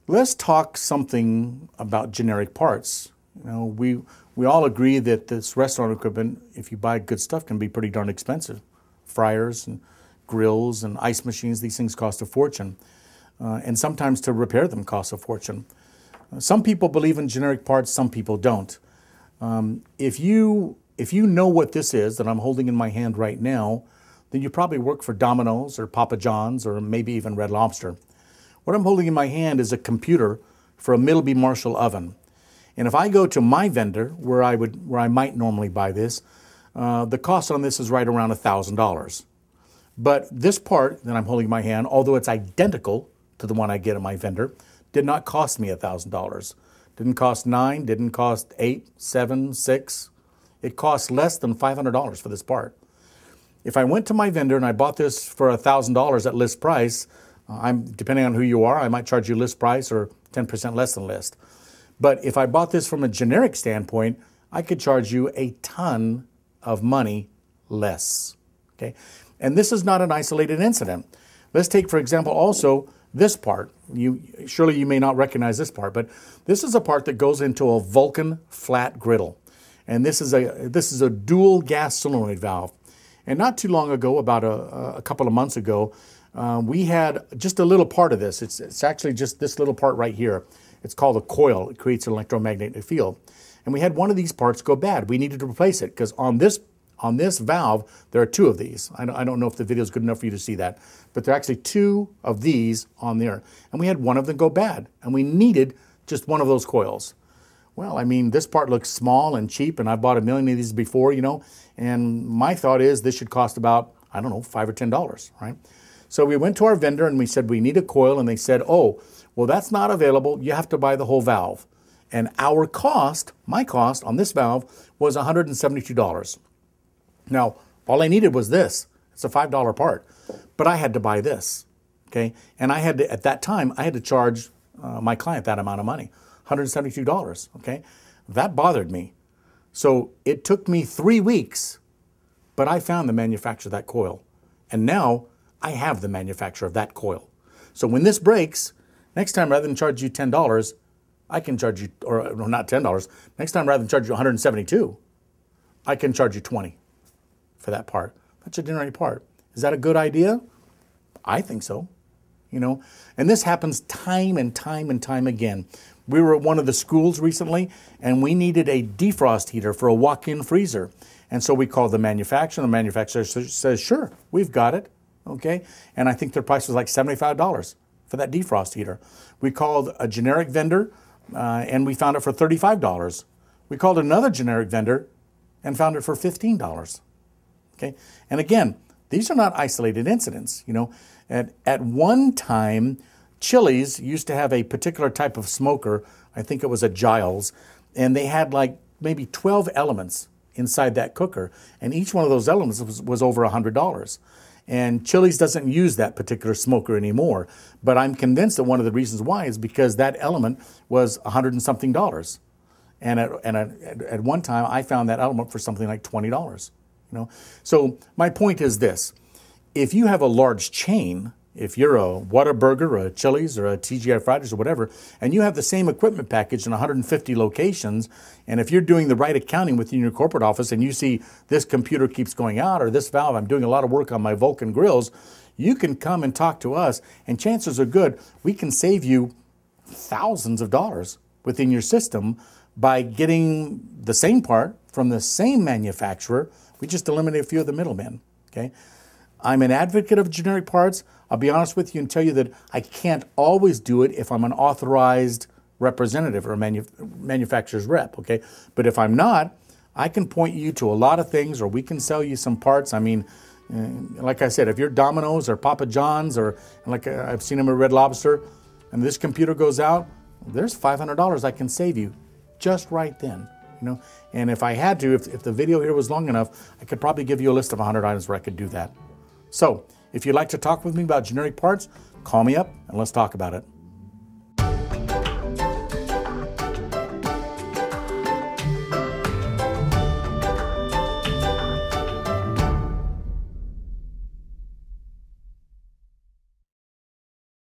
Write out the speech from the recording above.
Let's talk something about generic parts. We all agree that this restaurant equipment, if you buy good stuff, can be pretty darn expensive. Fryers and grills and ice machines, these things cost a fortune. And sometimes to repair them costs a fortune. Some people believe in generic parts, some people don't. If you know what this is that I'm holding in my hand right now, then you probably work for Domino's or Papa John's or maybe even Red Lobster. What I'm holding in my hand is a computer for a Middleby Marshall oven. And if I go to my vendor, where I might normally buy this, the cost on this is right around $1,000. But this part that I'm holding in my hand, although it's identical to the one I get at my vendor, did not cost me $1,000. Didn't cost $9, didn't cost $8, $7, $6. It cost less than $500 for this part. If I went to my vendor and I bought this for $1,000 at list price, depending on who you are, I might charge you list price or 10% less than list. But if I bought this from a generic standpoint, I could charge you a ton of money less. Okay? And this is not an isolated incident. Let's take, for example, also this part. Surely you may not recognize this part, but this is a part that goes into a Vulcan flat griddle. And this is a dual gas solenoid valve. And not too long ago, about a couple of months ago, we had just a little part of this. It's actually just this little part right here. It's called a coil. It creates an electromagnetic field. And we had one of these parts go bad. We needed to replace it because on this valve, there are two of these. I don't know if the video is good enough for you to see that, but there are actually two of these on there. And we had one of them go bad, and we needed just one of those coils. Well, I mean, this part looks small and cheap, and I've bought a million of these before, and my thought is this should cost about, I don't know, $5 or $10, right? So we went to our vendor and we said, we need a coil, and they said, oh, well, that's not available. You have to buy the whole valve. And my cost on this valve was $172. Now, all I needed was this. It's a $5 part, but I had to buy this, okay? And at that time, I had to charge my client that amount of money. $172, okay? That bothered me. So it took me 3 weeks, but I found the manufacturer of that coil. And now I have the manufacturer of that coil. So when this breaks, next time rather than charge you $10, I can charge you, or no, not $10. Next time rather than charge you $172, I can charge you $20 for that part. That's a generic part. Is that a good idea? I think so. And this happens time and time and time again. We were at one of the schools recently, and we needed a defrost heater for a walk-in freezer. And so we called the manufacturer, and the manufacturer says, sure, we've got it, okay? And I think their price was like $75 for that defrost heater. We called a generic vendor, and we found it for $35. We called another generic vendor and found it for $15, okay? And again, these are not isolated incidents, At one time, Chili's used to have a particular type of smoker. I think it was a Giles, and they had like maybe 12 elements inside that cooker, and each one of those elements was over $100. And Chili's doesn't use that particular smoker anymore, but I'm convinced that one of the reasons why is because that element was $100 and something. And at one time, I found that element for something like $20. So my point is this: if you have a large chain, if you're a Whataburger or a Chili's or a TGI Fridays or whatever, and you have the same equipment package in 150 locations, and if you're doing the right accounting within your corporate office and you see this computer keeps going out or this valve, I'm doing a lot of work on my Vulcan grills, you can come and talk to us, and chances are good we can save you thousands of dollars within your system by getting the same part from the same manufacturer. We just eliminate a few of the middlemen, okay? I'm an advocate of generic parts. I'll be honest with you and tell you that I can't always do it if I'm an authorized representative or a manufacturer's rep, okay? But if I'm not, I can point you to a lot of things, or we can sell you some parts. I mean, like I said, if you're Domino's or Papa John's, or like I've seen them at Red Lobster, and this computer goes out, there's $500 I can save you just right then. And if I had to, if the video here was long enough, I could probably give you a list of 100 items where I could do that. So, if you'd like to talk with me about generic parts, call me up and let's talk about it.